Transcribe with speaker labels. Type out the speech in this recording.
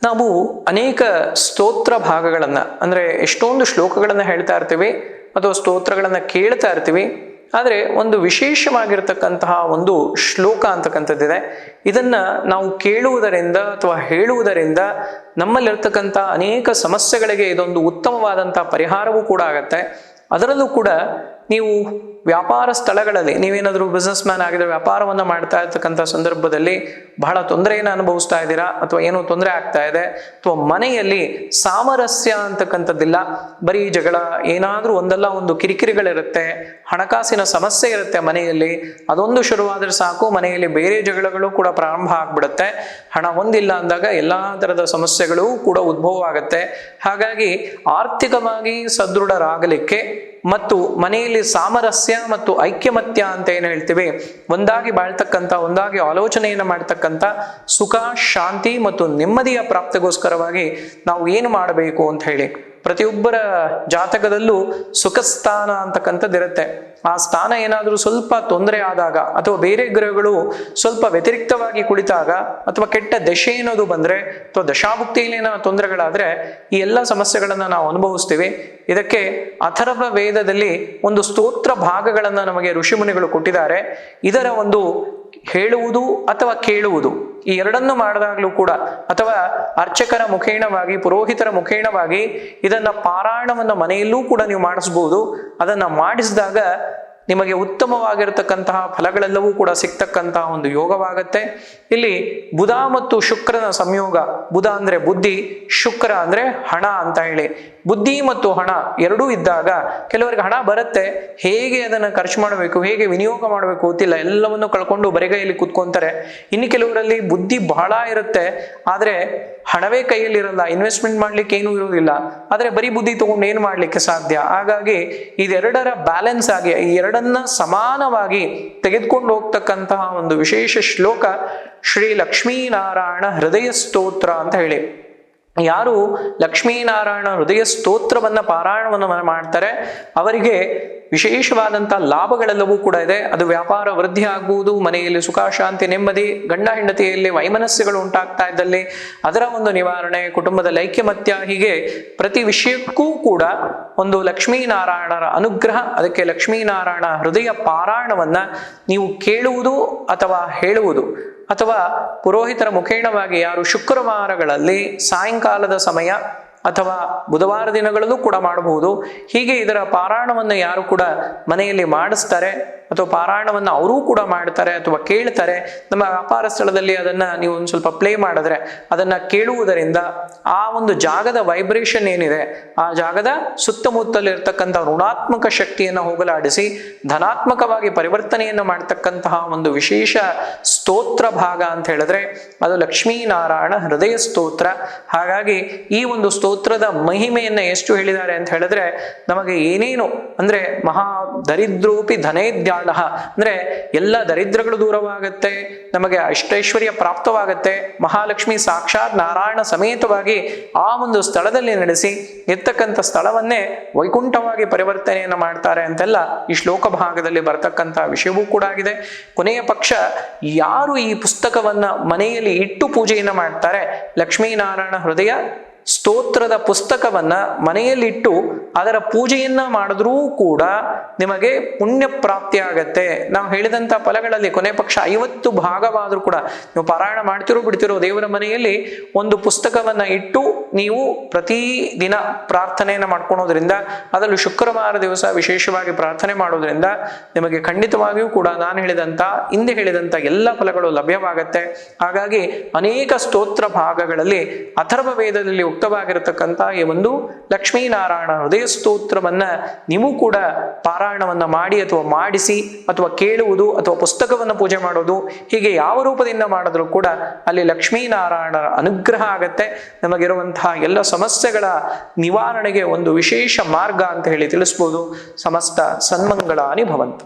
Speaker 1: ನಾವು ಅನೇಕ ಸ್ತೋತ್ರ ಭಾಗಗಳನ್ನ ಅಂದ್ರೆ ಎಷ್ಟೊಂದು ಶ್ಲೋಕಗಳನ್ನ ಹೇಳ್ತಾ ಇರ್ತೀವಿ ಅಥವಾ ಸ್ತೋತ್ರಗಳನ್ನ ಕೇಳ್ತಾ ಇರ್ತೀವಿ. ಆದರೆ ಒಂದು ವಿಶೇಷವಾಗಿರ್ತಕ್ಕಂತಹ ಒಂದು ಶ್ಲೋಕ ಅಂತಕ್ಕಂಥದ್ದಿದೆ. ಇದನ್ನ ನಾವು ಕೇಳುವುದರಿಂದ ಅಥವಾ ಹೇಳುವುದರಿಂದ ನಮ್ಮಲ್ಲಿರ್ತಕ್ಕಂಥ ಅನೇಕ ಸಮಸ್ಯೆಗಳಿಗೆ ಇದೊಂದು ಉತ್ತಮವಾದಂತಹ ಪರಿಹಾರವೂ ಕೂಡ ಆಗತ್ತೆ. ಅದರಲ್ಲೂ ಕೂಡ ನೀವು ವ್ಯಾಪಾರ ಸ್ಥಳಗಳಲ್ಲಿ ನೀವೇನಾದರೂ ಬಿಸ್ನೆಸ್ ಮ್ಯಾನ್ ಆಗಿದ್ರೆ ವ್ಯಾಪಾರವನ್ನ ಮಾಡ್ತಾ ಇರ್ತಕ್ಕಂಥ ಸಂದರ್ಭದಲ್ಲಿ ಬಹಳ ತೊಂದರೆಯನ್ನು ಅನುಭವಿಸ್ತಾ ಇದ್ದೀರಾ ಅಥವಾ ಏನೋ ತೊಂದರೆ ಆಗ್ತಾ ಇದೆ ಅಥವಾ ಮನೆಯಲ್ಲಿ ಸಾಮರಸ್ಯ ಅಂತಕ್ಕಂಥದ್ದಿಲ್ಲ, ಬರೀ ಜಗಳ, ಏನಾದ್ರೂ ಒಂದಲ್ಲ ಒಂದು ಕಿರಿಕಿರಿಗಳಿರುತ್ತೆ, ಹಣಕಾಸಿನ ಸಮಸ್ಯೆ ಇರುತ್ತೆ ಮನೆಯಲ್ಲಿ. ಅದೊಂದು ಶುರುವಾದ್ರೆ ಸಾಕು, ಮನೆಯಲ್ಲಿ ಬೇರೆ ಜಗಳಗಳು ಕೂಡ ಪ್ರಾರಂಭ ಆಗ್ಬಿಡುತ್ತೆ. ಹಣ ಒಂದಿಲ್ಲ ಅಂದಾಗ ಎಲ್ಲಾ ತರದ ಸಮಸ್ಯೆಗಳು ಕೂಡ ಉದ್ಭವ ಆಗುತ್ತೆ. ಹಾಗಾಗಿ ಆರ್ಥಿಕವಾಗಿ ಸದೃಢರಾಗಲಿಕ್ಕೆ ಮತ್ತು ಮನೆಯಲ್ಲಿ ಸಾಮರಸ್ಯ ಮತ್ತು ಐಕ್ಯಮತ್ಯ ಅಂತ ಏನು ಹೇಳ್ತೀವಿ, ಒಂದಾಗಿ ಬಾಳ್ತಕ್ಕಂಥ, ಒಂದಾಗಿ ಆಲೋಚನೆಯನ್ನು ಮಾಡ್ತಕ್ಕಂಥ ಸುಖ, ಶಾಂತಿ ಮತ್ತು ನೆಮ್ಮದಿಯ ಪ್ರಾಪ್ತಿಗೋಸ್ಕರವಾಗಿ ನಾವು ಏನು ಮಾಡಬೇಕು ಅಂತ ಹೇಳಿ ಪ್ರತಿಯೊಬ್ಬರ ಜಾತಕದಲ್ಲೂ ಸುಖ ಸ್ಥಾನ ಅಂತಕ್ಕಂಥದ್ದಿರುತ್ತೆ. ಆ ಸ್ಥಾನ ಏನಾದರೂ ಸ್ವಲ್ಪ ತೊಂದರೆ ಆದಾಗ ಅಥವಾ ಬೇರೆ ಗ್ರಹಗಳು ಸ್ವಲ್ಪ ವ್ಯತಿರಿಕ್ತವಾಗಿ ಕುಳಿತಾಗ ಅಥವಾ ಕೆಟ್ಟ ದಶೆ ಏನಾದ್ರು ಬಂದ್ರೆ ಅಥವಾ ದಶಾಭುಕ್ತಿಯಲ್ಲಿ ಏನೋ ತೊಂದರೆಗಳಾದ್ರೆ ಈ ಎಲ್ಲ ಸಮಸ್ಯೆಗಳನ್ನ ನಾವು ಅನುಭವಿಸ್ತೀವಿ. ಇದಕ್ಕೆ ಅಥರ್ವ ವೇದದಲ್ಲಿ ಒಂದು ಸ್ತೋತ್ರ ಭಾಗಗಳನ್ನ ನಮಗೆ ಋಷಿಮುನಿಗಳು ಕೊಟ್ಟಿದ್ದಾರೆ. ಇದರ ಒಂದು ಹೇಳುವುದು ಅಥವಾ ಕೇಳುವುದು ಈ ಎರಡನ್ನು ಮಾಡಿದಾಗಲೂ ಕೂಡ ಅಥವಾ ಅರ್ಚಕರ ಮುಖೇಣವಾಗಿ, ಪುರೋಹಿತರ ಮುಖೇಣವಾಗಿ ಇದನ್ನ ಪಾರಾಯಣವನ್ನ ಮನೆಯಲ್ಲೂ ಕೂಡ ನೀವು ಮಾಡಿಸ್ಬೋದು. ಅದನ್ನ ಮಾಡಿಸಿದಾಗ ನಿಮಗೆ ಉತ್ತಮವಾಗಿರತಕ್ಕಂತಹ ಫಲಗಳೆಲ್ಲವೂ ಕೂಡ ಸಿಗ್ತಕ್ಕಂತಹ ಒಂದು ಯೋಗವಾಗತ್ತೆ. ಇಲ್ಲಿ ಬುಧ ಮತ್ತು ಶುಕ್ರನ ಸಂಯೋಗ, ಬುಧ ಅಂದ್ರೆ ಬುದ್ಧಿ, ಶುಕ್ರ ಅಂದ್ರೆ ಹಣ ಅಂತ ಹೇಳಿ. ಬುದ್ಧಿ ಮತ್ತು ಹಣ ಎರಡೂ ಇದ್ದಾಗ ಕೆಲವರಿಗೆ ಹಣ ಬರುತ್ತೆ, ಹೇಗೆ ಅದನ್ನು ಖರ್ಚು ಮಾಡಬೇಕು, ಹೇಗೆ ವಿನಿಯೋಗ ಮಾಡಬೇಕು ಗೊತ್ತಿಲ್ಲ, ಎಲ್ಲವನ್ನು ಕಳ್ಕೊಂಡು ಬರಿಗೈಯಲ್ಲಿ ಕೂತ್ಕೊಂತಾರೆ. ಇನ್ನು ಕೆಲವರಲ್ಲಿ ಬುದ್ಧಿ ಬಹಳ ಇರುತ್ತೆ, ಆದ್ರೆ ಹಣವೇ ಕೈಯಲ್ಲಿ ಇರಲ್ಲ, ಇನ್ವೆಸ್ಟ್ಮೆಂಟ್ ಮಾಡ್ಲಿಕ್ಕೆ ಏನೂ ಇರುವುದಿಲ್ಲ, ಆದ್ರೆ ಬರೀ ಬುದ್ಧಿ ತಗೊಂಡು ಏನು ಮಾಡ್ಲಿಕ್ಕೆ ಸಾಧ್ಯ. ಹಾಗಾಗಿ ಇದೆರಡರ ಬ್ಯಾಲೆನ್ಸ್ ಆಗಿ ಈ ಎರಡನ್ನ ಸಮಾನವಾಗಿ ತೆಗೆದುಕೊಂಡು ಹೋಗ್ತಕ್ಕಂತಹ ಒಂದು ವಿಶೇಷ ಶ್ಲೋಕ ಶ್ರೀ ಲಕ್ಷ್ಮೀನಾರಾಯಣ ಹೃದಯ ಸ್ತೋತ್ರ ಅಂತ ಹೇಳಿ. ಯಾರು ಲಕ್ಷ್ಮೀನಾರಾಯಣ ಹೃದಯ ಸ್ತೋತ್ರವನ್ನ ಪಾರಾಯಣವನ್ನು ಮಾಡ್ತಾರೆ ಅವರಿಗೆ ವಿಶೇಷವಾದಂಥ ಲಾಭಗಳೆಲ್ಲವೂ ಕೂಡ ಇದೆ. ಅದು ವ್ಯಾಪಾರ ವೃದ್ಧಿ ಆಗ್ಬಹುದು, ಮನೆಯಲ್ಲಿ ಸುಖ, ಶಾಂತಿ, ನೆಮ್ಮದಿ, ಗಂಡ ಹೆಂಡತಿಯಲ್ಲಿ ವೈಮನಸ್ಯಗಳು ಉಂಟಾಗ್ತಾ ಇದ್ದಲ್ಲಿ ಅದರ ಒಂದು ನಿವಾರಣೆ, ಕುಟುಂಬದ ಐಕ್ಯಮತ್ಯ, ಹೀಗೆ ಪ್ರತಿ ವಿಷಯಕ್ಕೂ ಕೂಡ ಒಂದು ಲಕ್ಷ್ಮೀನಾರಾಯಣರ ಅನುಗ್ರಹ. ಅದಕ್ಕೆ ಲಕ್ಷ್ಮೀನಾರಾಯಣ ಹೃದಯ ಪಾರಾಯಣವನ್ನ ನೀವು ಕೇಳುವುದು ಅಥವಾ ಹೇಳುವುದು ಅಥವಾ ಪುರೋಹಿತರ ಮುಖೇಣವಾಗಿ ಯಾರು ಶುಕ್ರವಾರಗಳಲ್ಲಿ ಸಾಯಂಕಾಲದ ಸಮಯ ಅಥವಾ ಬುಧವಾರ ದಿನಗಳಲ್ಲೂ ಕೂಡ ಮಾಡಬಹುದು. ಹೀಗೆ ಇದರ ಪಾರಾಯಣವನ್ನು ಯಾರು ಕೂಡ ಮನೆಯಲ್ಲಿ ಮಾಡಿಸ್ತಾರೆ ಅಥವಾ ಪಾರಾಯಣವನ್ನು ಅವರೂ ಕೂಡ ಮಾಡ್ತಾರೆ ಅಥವಾ ಕೇಳ್ತಾರೆ, ನಮ್ಮ ವ್ಯಾಪಾರ ಸ್ಥಳದಲ್ಲಿ ಅದನ್ನ ನೀವು ಒಂದು ಸ್ವಲ್ಪ ಪ್ಲೇ ಮಾಡಿದ್ರೆ ಅದನ್ನ ಕೇಳುವುದರಿಂದ ಆ ಒಂದು ಜಾಗದ ವೈಬ್ರೇಷನ್ ಏನಿದೆ ಆ ಜಾಗದ ಸುತ್ತಮುತ್ತಲಿರ್ತಕ್ಕಂಥ ಋಣಾತ್ಮಕ ಶಕ್ತಿಯನ್ನು ಹೋಗಲಾಡಿಸಿ ಧನಾತ್ಮಕವಾಗಿ ಪರಿವರ್ತನೆಯನ್ನು ಮಾಡ್ತಕ್ಕಂತಹ ಒಂದು ವಿಶೇಷ ಸ್ತೋತ್ರ ಭಾಗ ಅಂತ ಹೇಳಿದ್ರೆ ಅದು ಲಕ್ಷ್ಮೀನಾರಾಯಣ ಹೃದಯ ಸ್ತೋತ್ರ. ಹಾಗಾಗಿ ಈ ಒಂದು ಸ್ತೋತ್ರದ ಮಹಿಮೆಯನ್ನ ಎಷ್ಟು ಹೇಳಿದ್ದಾರೆ ಅಂತ ಹೇಳಿದ್ರೆ ನಮಗೆ ಏನೇನು ಅಂದ್ರೆ ಮಹಾ ದರಿದ್ರೋಪಿ ಧನೇದ್ಯಾಳ ಅಂದ್ರೆ ಎಲ್ಲ ದರಿದ್ರಗಳು ದೂರವಾಗುತ್ತೆ, ನಮಗೆ ಅಷ್ಟೈಶ್ವರ್ಯ ಪ್ರಾಪ್ತವಾಗುತ್ತೆ. ಮಹಾಲಕ್ಷ್ಮಿ ಸಾಕ್ಷಾತ್ ನಾರಾಯಣ ಸಮೇತವಾಗಿ ಆ ಒಂದು ಸ್ಥಳದಲ್ಲಿ ನಡೆಸಿ ಇರ್ತಕ್ಕಂಥ ಸ್ಥಳವನ್ನೇ ವೈಕುಂಠವಾಗಿ ಪರಿವರ್ತನೆಯನ್ನು ಮಾಡ್ತಾರೆ ಅಂತೆಲ್ಲ ಈ ಶ್ಲೋಕ ಭಾಗದಲ್ಲಿ ಬರ್ತಕ್ಕಂಥ ವಿಷಯವೂ ಕೂಡ ಆಗಿದೆ. ಕೊನೆಯ ಪಕ್ಷ ಯಾರು ಈ ಪುಸ್ತಕವನ್ನ ಮನೆಯಲ್ಲಿ ಇಟ್ಟು ಪೂಜೆಯನ್ನ ಮಾಡ್ತಾರೆ, ಲಕ್ಷ್ಮೀನಾರಾಯಣ ಹೃದಯ ಸ್ತೋತ್ರದ ಪುಸ್ತಕವನ್ನ ಮನೆಯಲ್ಲಿಟ್ಟು ಅದರ ಪೂಜೆಯನ್ನ ಮಾಡಿದ್ರೂ ಕೂಡ ನಿಮಗೆ ಪುಣ್ಯ ಪ್ರಾಪ್ತಿ ಆಗತ್ತೆ. ನಾವು ಹೇಳಿದಂತ ಫಲಗಳಲ್ಲಿ ಕೊನೆ ಪಕ್ಷ 50 ಭಾಗವಾದ್ರೂ ಕೂಡ ನೀವು ಪಾರಾಯಣ ಮಾಡ್ತಿರೋ ಬಿಡ್ತಿರೋ ದೇವರ ಮನೆಯಲ್ಲಿ ಒಂದು ಪುಸ್ತಕವನ್ನ ಇಟ್ಟು ನೀವು ಪ್ರತಿ ದಿನ ಪ್ರಾರ್ಥನೆಯನ್ನ ಮಾಡ್ಕೊಳೋದ್ರಿಂದ, ಅದರಲ್ಲೂ ಶುಕ್ರವಾರ ದಿವಸ ವಿಶೇಷವಾಗಿ ಪ್ರಾರ್ಥನೆ ಮಾಡೋದ್ರಿಂದ ನಿಮಗೆ ಖಂಡಿತವಾಗಿಯೂ ಕೂಡ ನಾನು ಹೇಳಿದಂತ ಹಿಂದೆ ಹೇಳಿದಂತ ಎಲ್ಲ ಫಲಗಳು ಲಭ್ಯವಾಗತ್ತೆ. ಹಾಗಾಗಿ ಅನೇಕ ಸ್ತೋತ್ರ ಭಾಗಗಳಲ್ಲಿ ಅಥರ್ವ ವೇದದಲ್ಲಿ ಉಕ್ತವಾಗಿರತಕ್ಕಂಥ ಈ ಒಂದು ಲಕ್ಷ್ಮೀನಾರಾಯಣ ಹೃದಯ ಸ್ತೋತ್ರವನ್ನ ನೀವು ಕೂಡ ಪಾರಾಯಣವನ್ನ ಮಾಡಿ ಅಥವಾ ಮಾಡಿಸಿ ಅಥವಾ ಕೇಳುವುದು ಅಥವಾ ಪುಸ್ತಕವನ್ನು ಪೂಜೆ ಮಾಡೋದು, ಹೀಗೆ ಯಾವ ರೂಪದಿಂದ ಮಾಡಿದ್ರೂ ಕೂಡ ಅಲ್ಲಿ ಲಕ್ಷ್ಮೀನಾರಾಯಣರ ಅನುಗ್ರಹ ಆಗತ್ತೆ. ನಮಗಿರುವಂತಹ ಎಲ್ಲ ಸಮಸ್ಯೆಗಳ ನಿವಾರಣೆಗೆ ಒಂದು ವಿಶೇಷ ಮಾರ್ಗ ಅಂತ ಹೇಳಿ ತಿಳಿಸ್ಬೋದು. ಸಮಸ್ತ ಸನ್ಮಂಗಳಾನಿ ಭವಂತು.